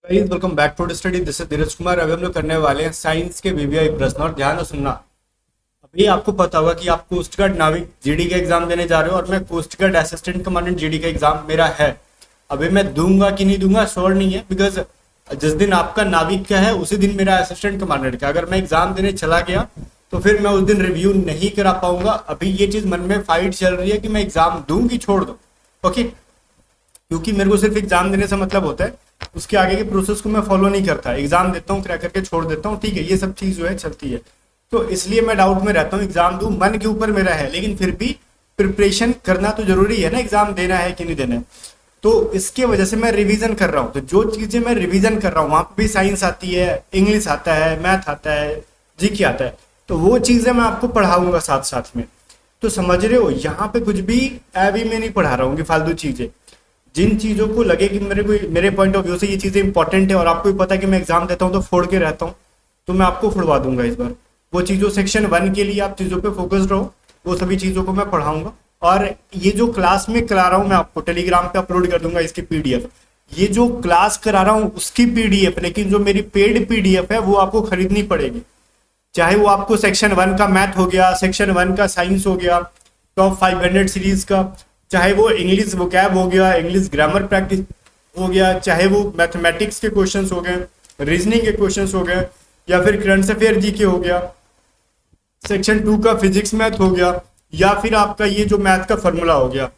Guys welcome back to study. This is Dheeraj Kumar. अभी हम लोग करने वाले हैं साइंस के वीवीआई प्रश्न। और ध्यान से सुनना, अभी आपको पता होगा कि आप कोस्ट गार्ड नाविक जीडी का एग्जाम देने जा रहे हो और मैं coast guard assistant commandant GD का एग्जाम मेरा है। अभी मैं दूंगा कि नहीं दूंगा श्योर नहीं है, बिकॉज जिस दिन आपका नाविक का है उसी दिन मेरा असिस्टेंट कमांडेंट का। अगर मैं एग्जाम देने चला गया तो फिर मैं उस दिन रिव्यू नहीं करा पाऊंगा। अभी ये चीज मन में फाइट चल रही है कि मैं एग्जाम दूं कि छोड़ दूं। ओके, क्योंकि मेरे को सिर्फ एग्जाम देने से मतलब होता है, उसके आगे के प्रोसेस को मैं फॉलो नहीं करता। एग्जाम देता हूँ, क्रैक करके छोड़ देता हूँ, ठीक है, ये सब चीज जो है चलती है। तो इसलिए मैं डाउट में रहता हूँ, एग्जाम दूं मन के ऊपर मेरा है, लेकिन फिर भी प्रिपरेशन करना तो जरूरी है ना, एग्जाम देना है कि नहीं देना है। तो इसके वजह से मैं रिवीजन कर रहा हूँ। तो जो चीजें मैं रिवीजन कर रहा हूँ वहां पर भी साइंस आती है, इंग्लिश आता है, मैथ आता है, जीके आता है, तो वो चीजें मैं आपको पढ़ाऊंगा साथ साथ में। तो समझ रहे हो, यहाँ पे कुछ भी ऐवी में नहीं पढ़ा रहा हूँ कि फालतू चीजें। जिन चीजों को लगे कि मेरे पॉइंट ऑफ व्यू से ये चीजें इंपॉर्टेंट है और आपको भी पता है कि मैं एग्जाम देता हूँ तो फोड़ के रहता हूँ, तो मैं आपको फोड़वा दूंगा इस बार। वो चीजों सेक्शन 1 के लिए आप चीजों पे फोकस्ड रहो, वो सभी चीजों को मैं पढ़ाऊंगा। और ये जो क्लास में करा रहा हूँ मैं आपको टेलीग्राम पे अपलोड कर दूंगा इसकी पीडीएफ। ये जो क्लास करा रहा हूँ उसकी पीडीएफ, लेकिन जो मेरी पेड पीडीएफ है वो आपको खरीदनी पड़ेगी। चाहे वो आपको सेक्शन 1 का मैथ हो गया, सेक्शन 1 का साइंस हो गया, टॉप 500 सीरीज का, चाहे वो इंग्लिश वोकैब हो गया, इंग्लिश ग्रामर प्रैक्टिस हो गया, चाहे वो मैथमेटिक्स के क्वेश्चंस हो गए, रीजनिंग के क्वेश्चंस हो गए, या फिर करंट अफेयर जी के हो गया, सेक्शन 2 का फिजिक्स मैथ हो गया, या फिर आपका ये जो मैथ का फॉर्मूला हो गया।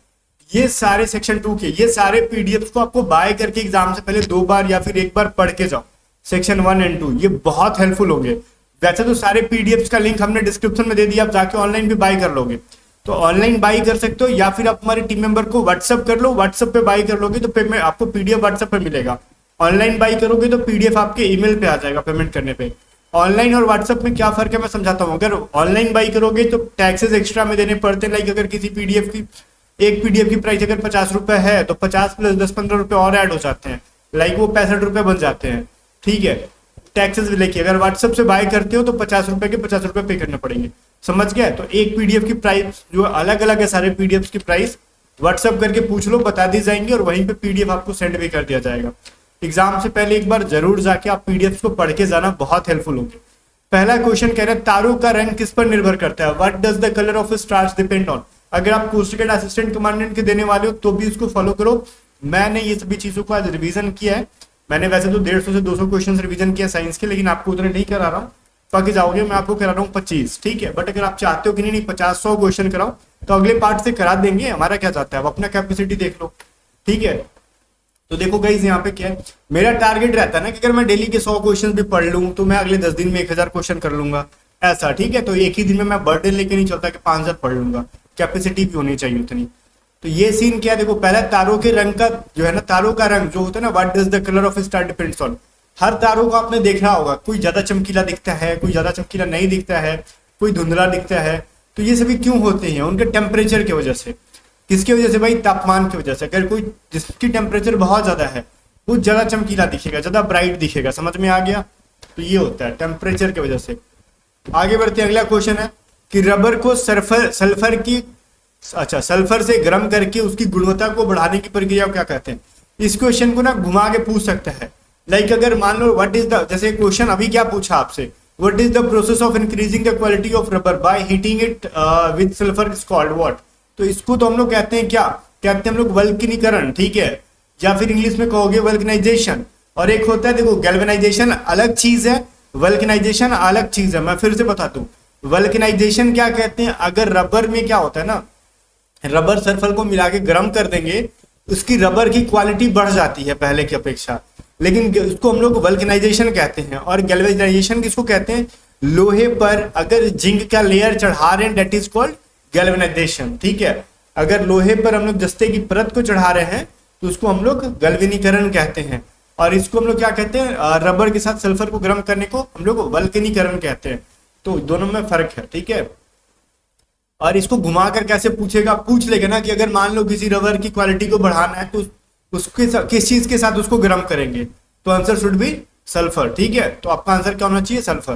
ये सारे सेक्शन 2 के ये सारे पीडीएफ को आपको बाय करके एग्जाम से पहले 2 बार या फिर 1 बार पढ़ के जाओ। सेक्शन 1 एंड 2 ये बहुत हेल्पफुल होंगे। वैसे तो सारे पीडीएफ का लिंक हमने डिस्क्रिप्शन में दे दिया, आप जाके ऑनलाइन भी बाय कर लोगे, तो ऑनलाइन बाई कर सकते हो, या फिर आप हमारे टीम मेंबर को व्हाट्सअप कर लो, व्हाट्सअप पे बाई कर लोगे तो पेमेंट आपको पीडीएफ व्हाट्सअप पे मिलेगा। ऑनलाइन बाई करोगे तो पीडीएफ आपके ईमेल पे आ जाएगा पेमेंट करने पे। ऑनलाइन और व्हाट्सअप में क्या फर्क है मैं समझाता हूँ। अगर ऑनलाइन बाई करोगे तो टैक्सेस एक्स्ट्रा में देने पड़ते हैं। लाइक अगर किसी पीडीएफ की एक पीडीएफ की प्राइस अगर 50 रुपए है तो 50 प्लस 10-15 रुपए और ऐड हो जाते हैं, लाइक वो 65 रुपए बन जाते हैं, ठीक है, टैक्सेस लेके। अगर व्हाट्सएप से बाय करते हो तो 50 रुपए के 50 रुपए पे करने पड़ेंगे, समझ गया। तो एक पीडीएफ की प्राइस जो अलग अलग है, सारे पीडीएफ की प्राइस व्हाट्सएप करके पूछ लो, बता दी जाएंगी और वहीं पे पीडीएफ आपको सेंड भी कर दिया जाएगा। एग्जाम से पहले एक बार जरूर जाके आप पीडीएफ को पढ़ के जाना, बहुत हेल्पफुल होंगे। पहला क्वेश्चन कह रहा है तारों का रंग किस पर निर्भर करता है। What does the colour of stars depend on. अगर आप कोस्ट गार्ड असिस्टेंट कमांडेंट के देने वाले हो तो भी इसको फॉलो करो। मैंने ये सभी चीजों को आज रिवीजन किया है। मैंने वैसे तो 150 से 200 क्वेश्चन रिवीजन किया साइंस के, लेकिन आपको उतने नहीं करा रहा हूँ, बाकी जाओगे मैं आपको करा रहा हूँ 25, ठीक है। बट अगर आप चाहते हो कि नहीं 50-100 क्वेश्चन कराओ तो अगले पार्ट से करा देंगे, हमारा क्या चाहता है, आप अपना कैपेसिटी देख लो, ठीक है। तो देखो गाइस यहाँ पे क्या है, मेरा टारगेट रहता है ना कि अगर मैं डेली के 100 क्वेश्चन भी पढ़ लूँ तो मैं अगले 10 दिन में 1000 क्वेश्चन कर लूंगा, ऐसा, ठीक है। तो एक ही दिन में मैं बर्डन लेके नहीं चलता कि 5000 पढ़ लूंगा, कैपेसिटी भी होनी चाहिए उतनी। तो ये सीन क्या है, देखो पहला तारों के रंग का जो है ना, तारों का रंग जो होता है ना, what does the colour of star depends on. हर तारों को आपने देखा होगा, कोई ज्यादा चमकीला दिखता है, कोई ज्यादा चमकीला नहीं दिखता है, कोई धुंधला दिखता है। तो ये सभी क्यों होते हैं, उनके टेम्परेचर की वजह से। किसकी वजह से भाई, तापमान की वजह से। अगर कोई जिसकी टेम्परेचर बहुत ज्यादा है वो ज्यादा चमकीला दिखेगा, ज्यादा ब्राइट दिखेगा, समझ में आ गया। तो ये होता है टेम्परेचर की वजह से। आगे बढ़ते हैं, अगला क्वेश्चन है कि रबर को सल्फर से गर्म करके उसकी गुणवत्ता को बढ़ाने की प्रक्रिया को क्या कहते हैं। इस क्वेश्चन को ना घुमा के पूछ सकता है। लाइक अगर मान लो व्हाट इज द, जैसे क्वेश्चन अभी क्या पूछा आपसे, what is the process of increasing the quality of rubber by heating it with sulphur is called what. तो इसको तो हम लोग कहते हैं, क्या कहते हैं हम लोग, वल्कनीकरण, ठीक है, या फिर इंग्लिश में कहोगे वल्कनाइजेशन। और एक होता है देखो गैल्वेनाइजेशन अलग चीज है, वल्कनाइजेशन अलग चीज है। मैं फिर से बता दूं, वल्कनाइजेशन क्या कहते हैं, अगर रबर में क्या होता है ना, रबर सल्फर को मिला के गर्म कर देंगे, उसकी रबर की क्वालिटी बढ़ जाती है पहले की अपेक्षा, लेकिन उसको हम लोग वल्कनाइजेशन कहते हैं। और गैल्वेनाइजेशन किसको कहते हैं, लोहे पर अगर जिंक का लेयर चढ़ा रहे हैं, दैट इज कॉल्ड गैल्वेनाइजेशन, ठीक है। अगर लोहे पर हम लोग जस्ते की परत को चढ़ा रहे हैं तो उसको हम लोग गैल्वेनीकरण कहते हैं। और इसको हम लोग क्या कहते हैं, रबर के साथ सल्फर को गर्म करने को हम लोग वल्कनीकरण कहते हैं। तो दोनों में फर्क है, ठीक है। और इसको घुमाकर कैसे पूछेगा, पूछ लेगा ना कि अगर मान लो किसी रबर की क्वालिटी को बढ़ाना है तो उसके किस चीज के साथ उसको गर्म करेंगे, तो आंसर शुड बी सल्फर, ठीक है। तो आपका आंसर क्या होना चाहिए, सल्फर।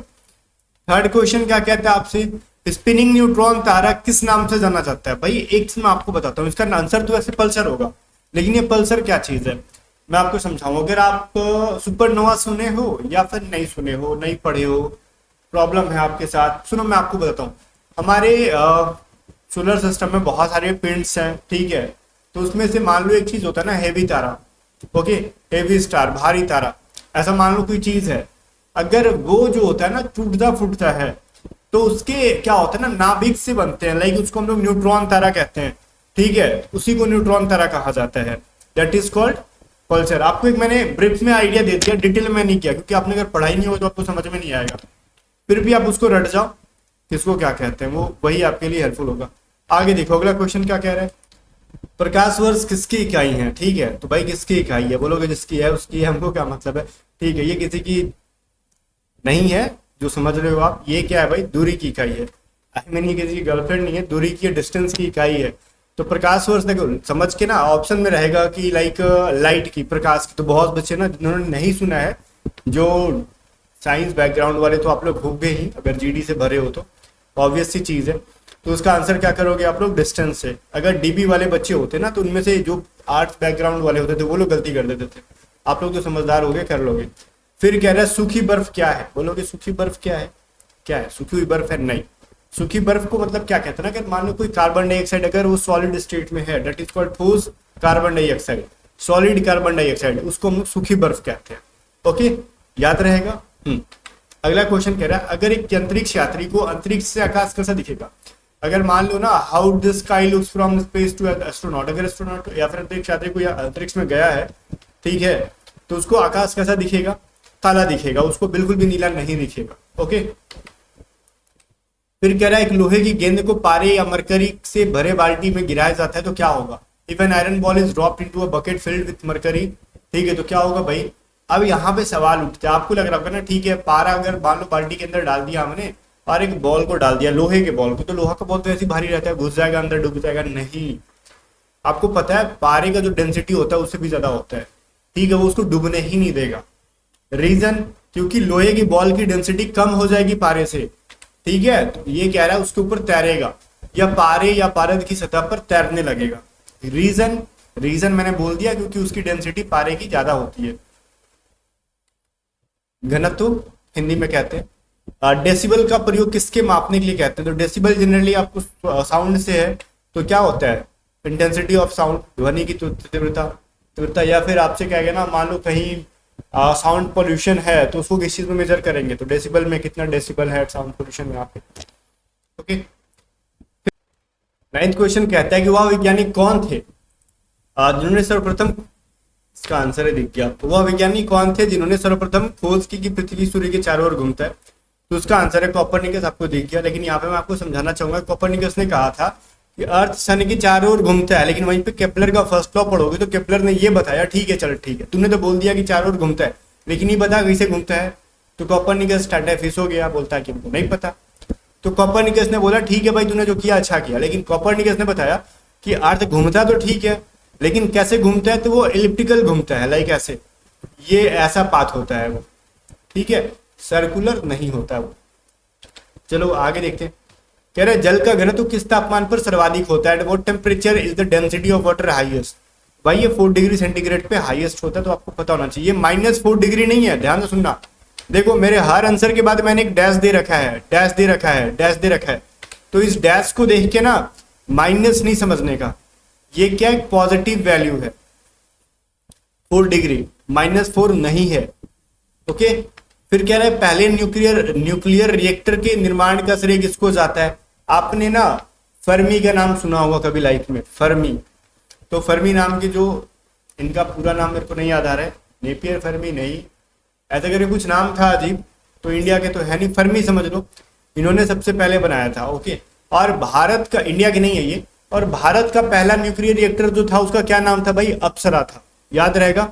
थर्ड क्वेश्चन क्या कहता है आपसे, स्पिनिंग न्यूट्रॉन तारा किस नाम से जाना जाता है। भाई एक मैं आपको बताता हूँ, इसका आंसर तो वैसे पल्सर होगा, लेकिन ये पल्सर क्या चीज है। मैं आपको समझाऊं। अगर आप सुपरनोवा सुने हो या फिर नहीं सुने हो, नहीं पढ़े हो, प्रॉब्लम है आपके साथ, सुनो मैं आपको बताता हूँ। हमारे सोलर सिस्टम में बहुत सारे पिंड्स हैं, ठीक है। तो उसमें से मान लो एक चीज होता है ना हेवी तारा, ओके, हेवी स्टार, भारी तारा, ऐसा मान लो कोई चीज है। अगर वो जो होता है ना टूटता फूटता है, तो उसके क्या होता है ना नाभिक से बनते हैं, लाइक उसको हम लोग न्यूट्रॉन तारा कहते हैं, ठीक है। उसी को न्यूट्रॉन तारा कहा जाता है, दैट इज कॉल्ड पल्सर। आपको एक मैंने ब्रीफ में आइडिया दे दिया, डिटेल में नहीं किया, क्योंकि आपने अगर पढ़ाई नहीं हो तो आपको समझ में नहीं आएगा। फिर भी आप उसको रट जाओ किसको क्या कहते हैं, वो वही आपके लिए हेल्पफुल होगा। आगे देखो अगला क्वेश्चन क्या कह रहा है। प्रकाश वर्ष किसकी इकाई है, ठीक है। तो भाई किसकी इकाई है, बोलोगे जिसकी है उसकी है, हमको क्या मतलब है, ठीक है। ये किसी की नहीं है जो समझ रहे हो आप, ये क्या है भाई, दूरी की इकाई है। आई मीन ये किसी की गर्लफ्रेंड नहीं है, दूरी की डिस्टेंस की इकाई है। तो प्रकाश वर्ष देखो समझ के ना, ऑप्शन में रहेगा कि लाइक लाइट की, प्रकाश की। तो बहुत बच्चे ना जिन्होंने नहीं सुना है, जो साइंस बैकग्राउंड वाले, तो आप लोग होंगे ही अगर जीडी से भरे हो तो, ऑब्वियस सी चीज है। तो उसका आंसर क्या करोगे आप लोग, डिस्टेंस से। अगर डीबी वाले बच्चे होते ना, तो उनमें से जो आर्ट्स बैकग्राउंड वाले होते थे वो लोग गलती कर देते थे। आप लोग तो समझदार हो गए, कर लोगे। फिर कह रहा है सूखी बर्फ क्या है, बोलोगे सूखी बर्फ क्या है, क्या है सूखी हुई बर्फ है, नहीं। सूखी बर्फ को मतलब क्या कहते हैं ना, अगर मान लो कोई कार्बन डाइऑक्साइड अगर वो सॉलिड स्टेट में है, दैट इज कॉल्ड ठोस carbon dioxide, solid carbon dioxide, उसको हम लोग सूखी बर्फ कहते हैं। ओके, याद रहेगा। अगला क्वेश्चन कह रहा है अगर एक अंतरिक्ष यात्री को अंतरिक्ष से आकाश कैसा दिखेगा। अगर मान लो ना how the sky looks from space to astronaut, अगर एस्ट्रोनॉट या फिर अंतरिक्ष यात्री को अंतरिक्ष में गया है, ठीक है, तो उसको आकाश कैसा दिखेगा, काला दिखेगा, उसको बिल्कुल भी नीला नहीं दिखेगा। ओके, फिर कह रहा है एक लोहे की गेंद को पारे या मरकरी से भरे बाल्टी में गिराया जाता है तो क्या होगा। If an iron ball is dropped into a bucket filled with mercury, ठीक है, तो क्या होगा भाई। अब यहाँ पे सवाल उठता है, आपको लग रहा होगा ना, ठीक है, पारा अगर मान लो बाल्टी के अंदर डाल दिया हमने और एक बॉल को डाल दिया, लोहे के बॉल को, तो लोहा का बॉल तो ऐसे भारी रहता है, घुस जाएगा अंदर, डूब जाएगा। नहीं, आपको पता है पारे का जो डेंसिटी होता है उससे भी ज्यादा होता है, ठीक है, वो उसको डूबने ही नहीं देगा। रीजन, क्योंकि लोहे की बॉल की डेंसिटी कम हो जाएगी पारे से, ठीक है। तो ये कह रहा है उसके ऊपर तैरेगा या पारे या पारद की सतह पर तैरने लगेगा। रीजन मैंने बोल दिया, क्योंकि उसकी डेंसिटी पारे की ज्यादा होती है। घनत्व हिंदी में कहते हैं। डेसिबल का प्रयोग किसके मापने के लिए कहते हैं, तो डेसिबल जनरली आपको साउंड से है, तो क्या होता है, इंटेंसिटी ऑफ साउंड, ध्वनि की तीव्रता। या फिर आपसे क्या कहना, मान लो कहीं साउंड पोल्यूशन है तो उसको किस चीज में मेजर करेंगे, तो डेसिबल में कितना डेसिबल है साउंड पोल्यूशन में यहाँ पे। ओके, नाइन्थ क्वेश्चन कहता है कि वह वैज्ञानिक कौन थे जिन्होंने सर्वप्रथम, इसका आंसर है दिख गया, तो वह वैज्ञानिक कौन थे जिन्होंने सर्वप्रथम खोज की कि पृथ्वी सूर्य के चारों ओर घूमता है। तो उसका आंसर है कोपरनिकस, आपको दिख गया। लेकिन यहाँ पे मैं आपको समझाना चाहूंगा, कोपरनिकस ने कहा था कि अर्थ सन के चारों ओर घूमता है, लेकिन वहीं पे केपलर का फर्स्ट लॉ पढ़ोगे तो केपलर ने ये बताया, ठीक है चल ठीक है, तूने तो बोल दिया कि चारों ओर घूमता है, लेकिन ये बता कैसे घूमता है। तो कोपरनिकस टाटा फिस हो गया, बोलता है कि हमको नहीं पता। तो कोपरनिकस ने बोला ठीक है भाई तूने जो किया अच्छा किया, लेकिन कोपरनिकस ने बताया कि अर्थ घूमता तो ठीक है, लेकिन कैसे घूमता है, तो वो एलिप्टिकल घूमता है, लाइक ऐसे, ये ऐसा पाथ होता है वो, ठीक है, सर्कुलर नहीं होता वो। चलो आगे देखते हैं। कह रहे जल का घनत्व किस तापमान पर सर्वाधिक होता है, what temperature is the density of water highest. भाई ये 4 डिग्री सेंटीग्रेड पे हाईएस्ट होता है, तो आपको पता होना चाहिए। -4 डिग्री नहीं है, ध्यान से सुनना। देखो मेरे हर आंसर के बाद मैंने एक डैश दे रखा है, डैश दे रखा है, डैश दे रखा है, तो इस डैश को देख के ना माइनस नहीं समझने का, ये क्या एक पॉजिटिव वैल्यू है। 4 डिग्री, -4 नहीं है। ओके, फिर कह रहा है पहले न्यूक्लियर रिएक्टर के निर्माण का श्रेय किसको जाता है। आपने ना फर्मी का नाम सुना होगा कभी लाइफ में, फर्मी। तो फर्मी नाम के जो, इनका पूरा नाम मेरे को नहीं याद आ रहा है, नेपियर फर्मी नहीं, ऐसा करके कुछ नाम था अजीब, तो इंडिया के तो है नहीं, फर्मी समझ लो, इन्होंने सबसे पहले बनाया था। ओके, और भारत का, इंडिया के नहीं है ये, और भारत का पहला न्यूक्लियर रिएक्टर जो था उसका क्या नाम था भाई, अप्सरा था, याद रहेगा।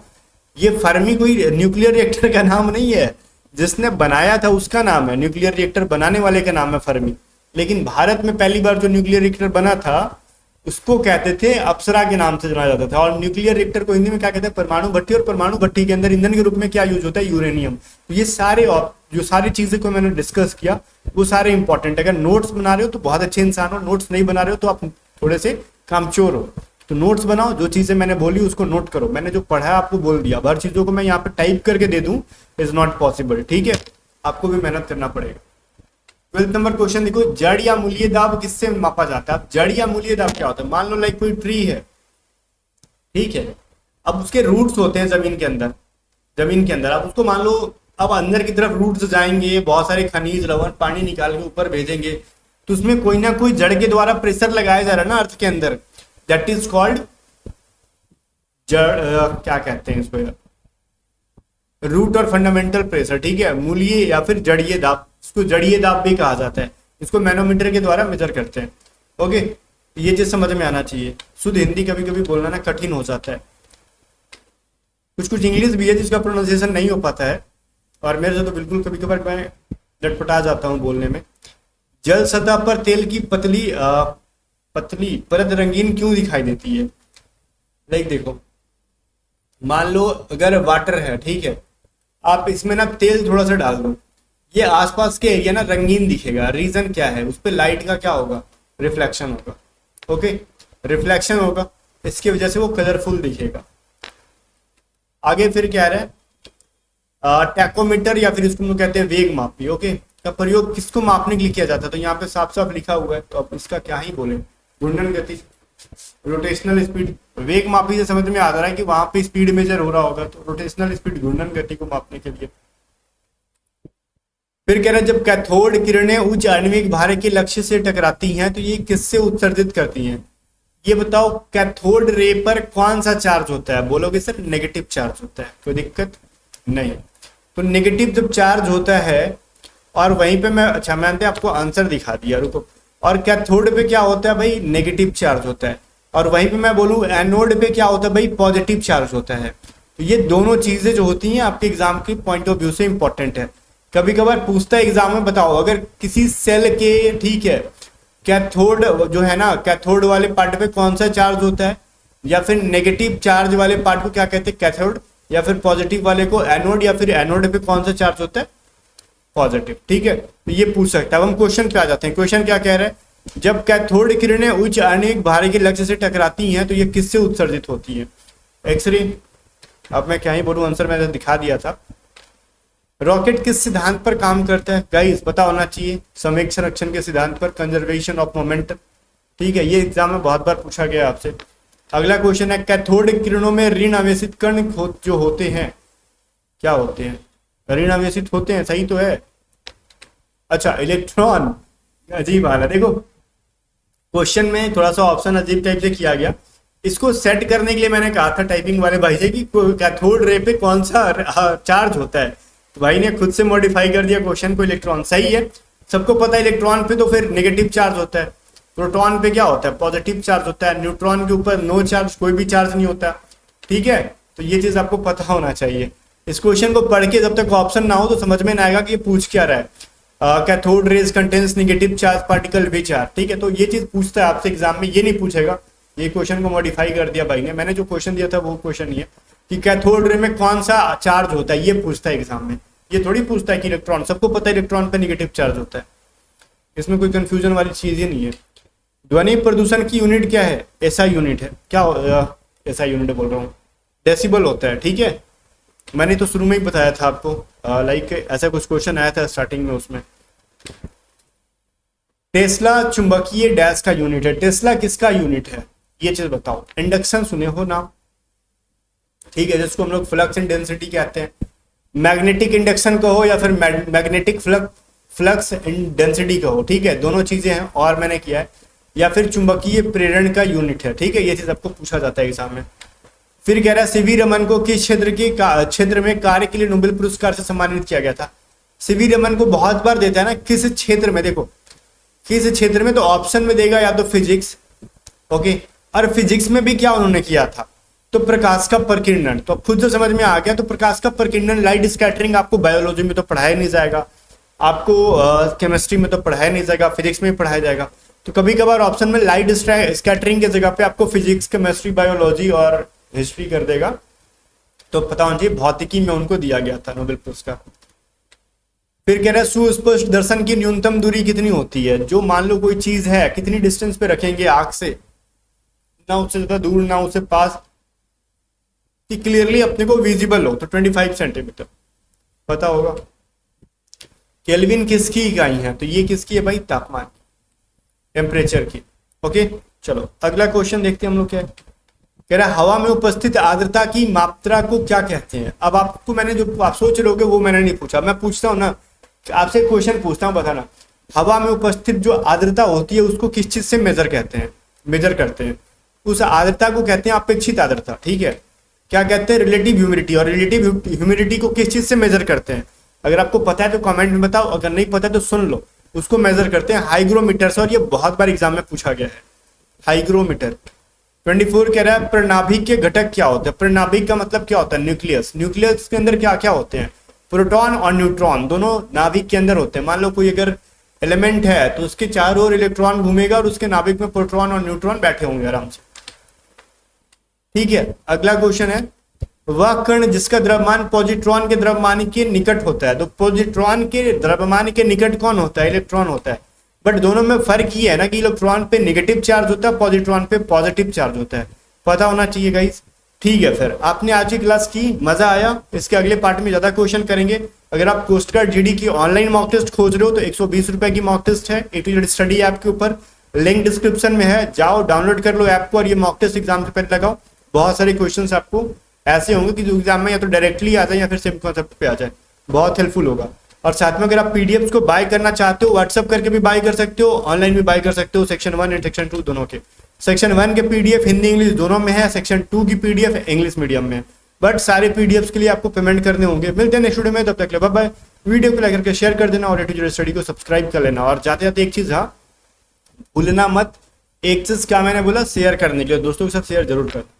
ये फर्मी कोई न्यूक्लियर रिएक्टर का नाम नहीं है, जिसने बनाया था उसका नाम है, न्यूक्लियर रिएक्टर बनाने वाले का नाम है फर्मी। लेकिन भारत में पहली बार जो न्यूक्लियर रिएक्टर बना था उसको कहते थे अप्सरा के नाम से जाना जाता था। और न्यूक्लियर रिएक्टर को हिंदी में क्या कहते हैं, परमाणु भट्टी, और परमाणु भट्टी के अंदर ईंधन के रूप में क्या यूज होता है, यूरेनियम। तो ये सारे जो सारी चीजें को मैंने डिस्कस किया वो सारे इंपॉर्टेंट। अगर नोट्स बना रहे हो तो बहुत अच्छे इंसान हो, नोट्स नहीं बना रहे हो तो आप थोड़े से कामचोर हो। तो नोट्स बनाओ, जो चीजें मैंने बोली उसको नोट करो। मैंने जो पढ़ा है आपको बोल दिया, अब हर चीजों को मैं यहाँ पे टाइप करके दे दूं इज नॉट पॉसिबल, ठीक है, आपको भी मेहनत करना पड़ेगा। 12 नंबर क्वेश्चन देखो, जड़ या मूल्य दाब किससे मापा जाता है? अब जड़ या मूल्य दाब क्या होता है? मान लो लाइक कोई ट्री है, ठीक है, अब उसके रूट्स होते हैं जमीन के अंदर, जमीन के अंदर, अब उसको मान लो अब अंदर की तरफ रूट्स जाएंगे, बहुत सारे खनिज लवण पानी निकाल के ऊपर भेजेंगे, तो उसमें कोई ना कोई जड़ के द्वारा प्रेशर लगाया जा रहा है ना अर्थ के अंदर, दैट इज कॉल्ड जड़, क्या कहते हैं इसको, रूट और फंडामेंटल प्रेशर, ठीक है, मूल्य या फिर जड़ीय दाब, इसको जड़ीय दाब भी कहा जाता है, इसको मैनोमीटर के द्वारा मेजर करते हैं। ओके, ये चीज समझ में आना चाहिए। शुद्ध हिंदी कभी कभी बोलना ना कठिन हो जाता है, कुछ कुछ इंग्लिश भी है जिसका प्रोनाउंसिएशन नहीं हो पाता है, और मेरे से तो बिल्कुल कभी कभार मैं लटपटा जाता हूँ बोलने में। जल सतह पर तेल की पतली परत रंगीन क्यों दिखाई देती है? लाइक देखो, मान लो अगर वाटर है, ठीक है, आप इसमें ना तेल थोड़ा सा डाल दो, ये आसपास के एरिया ना रंगीन दिखेगा, रीजन क्या है? उस पर लाइट का क्या होगा? रिफ्लेक्शन होगा। ओके, रिफ्लेक्शन होगा, इसकी वजह से वो कलरफुल दिखेगा। आगे फिर क्या है, टैकोमीटर या फिर इसको हम कहते हैं वेग मापी, ओके, का प्रयोग किसको मापने के लिए किया जाता है? तो यहाँ पे साफ साफ लिखा हुआ है, तो अब इसका क्या ही बोले, घूर्णन गति, रोटेशनल स्पीड। वेग मापी से समझ में आ रहा है कि वहां पे स्पीड मेजर हो रहा होगा, तो रोटेशनल स्पीड घूर्णन गति को मापने के लिए। फिर कह रहे हैं जब कैथोड किरणें उच्च आणविक भार के लक्ष्य से टकराती हैं तो ये किससे उत्सर्जित करती हैं? ये बताओ, कैथोड रे पर कौन सा चार्ज होता है? बोलोगे सर नेगेटिव चार्ज होता है, कोई दिक्कत नहीं। तो नेगेटिव जब चार्ज होता है, और वहीं पे मैं, अच्छा मैंने आपको आंसर दिखा दिया, रुको, और कैथोड पे क्या होता है भाई? नेगेटिव चार्ज होता है, और वहीं पे मैं बोलूं एनोड पे क्या होता है भाई? पॉजिटिव चार्ज होता है। तो ये दोनों चीजें जो होती हैं आपके एग्जाम के पॉइंट ऑफ व्यू से इंपॉर्टेंट है। कभी कभार पूछता है एग्जाम में, बताओ अगर किसी सेल के, ठीक है, कैथोड जो है ना, कैथोड वाले पार्ट पे कौन सा चार्ज होता है, या फिर नेगेटिव चार्ज वाले पार्ट को क्या कहते हैं? कैथोड, या फिर पॉजिटिव वाले को एनोड, या फिर एनोड पे कौन सा चार्ज होता है? पॉजिटिव, ठीक है, तो ये पूछ सकता है। अब हम क्वेश्चन पे आ जाते हैं। क्वेश्चन क्या कह रहा है, जब कैथोड किरणें उच्च आणविक भार के लक्ष्य से टकराती हैं तो ये किससे उत्सर्जित होती है? एक्सरे। अब मैं क्या ही बोलूं, आंसर मैंने दिखा दिया था। रॉकेट किस सिद्धांत पर काम करता है? गाइस पता होना चाहिए, समय संरक्षण के सिद्धांत पर, कंजर्वेशन ऑफ मोमेंटम, ठीक है, ये एग्जाम में बहुत बार पूछा गया आपसे। अगला क्वेश्चन है, कैथोड किरणों में ऋण आवेशित कण जो होते हैं, क्या होते हैं? ऋण आवेशित होते हैं, सही तो है। अच्छा, इलेक्ट्रॉन, अजीब हाल है। देखो क्वेश्चन में थोड़ा सा ऑप्शन अजीब टाइप से किया गया, इसको सेट करने के लिए मैंने कहा था टाइपिंग वाले भाई से कि कैथोड रे पे कौन सा चार्ज होता है, तो भाई ने खुद से मॉडिफाई कर दिया क्वेश्चन को, इलेक्ट्रॉन। सही है, सबको पता है इलेक्ट्रॉन पे तो फिर नेगेटिव चार्ज होता है, प्रोटॉन पे क्या होता है? पॉजिटिव चार्ज होता है, न्यूट्रॉन के ऊपर नो चार्ज, कोई भी चार्ज नहीं होता, ठीक है, तो ये चीज आपको पता होना चाहिए। इस क्वेश्चन को पढ़ के जब तक ऑप्शन ना हो तो समझ में ना आएगा कि ये पूछ क्या रहा है। Cathode rays contains negative charge particle which are, ठीक है, तो ये चीज पूछता है आपसे एग्जाम में, ये नहीं पूछेगा। ये क्वेश्चन को मॉडिफाई कर दिया भाई ने, मैंने जो क्वेश्चन दिया था वो क्वेश्चन ही है कि कैथोड रे में कौन सा चार्ज होता है, ये पूछता है एग्जाम में। ये थोड़ी पूछता है कि इलेक्ट्रॉन, सबको पता है इलेक्ट्रॉन पे नेगेटिव चार्ज होता है, इसमें कोई कंफ्यूजन वाली चीज ही नहीं है। ध्वनि प्रदूषण की यूनिट क्या है? ऐसा यूनिट है क्या? ऐसा यूनिट बोल रहा हूँ, डेसिबल होता है, ठीक है, मैंने तो शुरू में ही बताया था आपको, लाइक ऐसा कुछ क्वेश्चन आया था स्टार्टिंग में उसमें। टेस्ला चुंबकीय डैश का यूनिट है, टेस्ला किसका यूनिट है? ये चीज बताओ। इंडक्शन सुने हो नाम, ठीक है, जिसको हम लोग फ्लक्स एंड डेंसिटी कहते हैं। मैग्नेटिक इंडक्शन कहो या फिर मैग्नेटिक फ्लक्स एंड डेंसिटी कहो, ठीक है, दोनों चीजें हैं और मैंने किया है। या फिर चुंबकीय प्रेरण का यूनिट है, ठीक है, ये चीज आपको पूछा जाता है एग्जाम में। फिर कह रहा है सीवी रमन को किस क्षेत्र में कार्य के लिए नोबेल पुरस्कार से सम्मानित किया गया था? सीवी रमन को बहुत बार देता है ना, किस क्षेत्र में? देखो किस क्षेत्र में, तो ऑप्शन में देगा या तो फिजिक्स, ओके, और फिजिक्स में भी क्या उन्होंने किया था? तो प्रकाश का प्रकीर्णन। तो खुद से समझ में आ गया, तो प्रकाश का प्रकीर्णन, लाइट स्कैटरिंग आपको बायोलॉजी में तो पढ़ाया नहीं जाएगा, आपको केमिस्ट्री में तो पढ़ाया नहीं जाएगा, फिजिक्स में भी पढ़ाया जाएगा। तो कभी कभार ऑप्शन में लाइट स्कैटरिंग की जगह पे आपको फिजिक्स, केमिस्ट्री, बायोलॉजी और हिस्ट्री कर देगा। तो पता होना चाहिए भौतिकी में उनको दिया गया था नोबेल पुरस्कार। फिर कह रहा है सुस्पष्ट दर्शन की न्यूनतम दूरी कितनी होती है? जो मान लो कोई चीज है, कितनी डिस्टेंस पे रखेंगे आंख से, ना उससे ज्यादा दूर ना उससे पास, कि क्लियरली अपने को विजिबल हो। तो 25 सेंटीमीटर पता होगा। केल्विन किसकी इकाई है? तो ये किसकी है भाई? तापमान, टेम्परेचर की। ओके चलो अगला क्वेश्चन देखते हैं हम लोग क्या है। कह रहा है हवा में उपस्थित आर्द्रता की मात्रा को क्या कहते हैं? अब आपको मैंने जो आप सोच रहे होगे वो मैंने नहीं पूछा, मैं पूछता हूँ ना, आपसे क्वेश्चन पूछता हूँ, बताना हवा में उपस्थित जो आर्द्रता होती है उसको किस चीज से मेजर कहते हैं, मेजर करते हैं? उस आर्द्रता को कहते हैं अपेक्षित आर्द्रता, ठीक है। क्या कहते हैं? Relative humidity. और रिलेटिव ह्यूमिडिटी को किस चीज से मेजर करते हैं? अगर आपको पता है तो कमेंट में बताओ, अगर नहीं पता तो सुन लो। उसको मेजर करते हैं हाइग्रोमीटर से, और ये बहुत बार एग्जाम में पूछा गया है, हाइग्रोमीटर। 24 कह रहा है प्रनाभिक के घटक क्या होते हैं? प्रनाभिक का मतलब क्या होता है? न्यूक्लियस। न्यूक्लियस के अंदर क्या क्या होते हैं? प्रोटॉन और न्यूट्रॉन दोनों नाभिक के अंदर होते हैं। मान लो कोई अगर एलिमेंट है तो उसके चारों ओर इलेक्ट्रॉन घूमेगा और उसके नाभिक में प्रोटॉन और न्यूट्रॉन बैठे होंगे आराम से, ठीक है। अगला क्वेश्चन है वह कण जिसका द्रव्यमान पॉजिट्रॉन के द्रव्यमान के निकट होता है। तो पॉजिट्रॉन के द्रव्यमान के निकट कौन होता है? इलेक्ट्रॉन होता है। बट दोनों में फर्क ये है ना कि इलेक्ट्रॉन पे नेगेटिव चार्ज होता है, पॉजिट्रॉन पे पॉजिटिव चार्ज होता है। पता होना चाहिए गाइस, ठीक है। फिर आपने आज की क्लास की, मजा आया? इसके अगले पार्ट में ज्यादा क्वेश्चन करेंगे। अगर आप कोस्ट गार्ड जीडी की ऑनलाइन मॉक टेस्ट खोज रहे हो तो 120 रुपए की मॉक टेस्ट है A to Z study app के ऊपर, लिंक डिस्क्रिप्शन में है, जाओ डाउनलोड कर लो ऐप को और ये मॉक टेस्ट एग्जाम से पहले लगाओ। बहुत सारे क्वेश्चंस आपको ऐसे होंगे कि जो एग्जाम में या तो डायरेक्टली आ जाए या फिर सेम कॉन्सेप्ट पे आ जाए, बहुत हेल्पफुल होगा। और साथ में अगर आप पीडीएफ को बाय करना चाहते हो व्हाट्सअप करके भी बाय कर सकते हो, ऑनलाइन भी बाय कर सकते हो, सेक्शन 1 एंड सेक्शन 2 दोनों के। सेक्शन 1 के पीडीएफ हिंदी इंग्लिश दोनों में है, सेक्शन 2 की पीडीएफ इंग्लिश मीडियम में। बट सारे पीडीएफ के लिए आपको पेमेंट करने होंगे। मिलते हैं नेक्स्ट वीडियो में, तब तक बाय बाय। वीडियो को लाइक करके शेयर कर देना और A to Z स्टडी को सब्सक्राइब कर लेना। और जाते जाते एक चीज, हाँ भूलना मत, एक चीज क्या मैंने बोला, शेयर करने के लिए दोस्तों के साथ शेयर जरूर करना।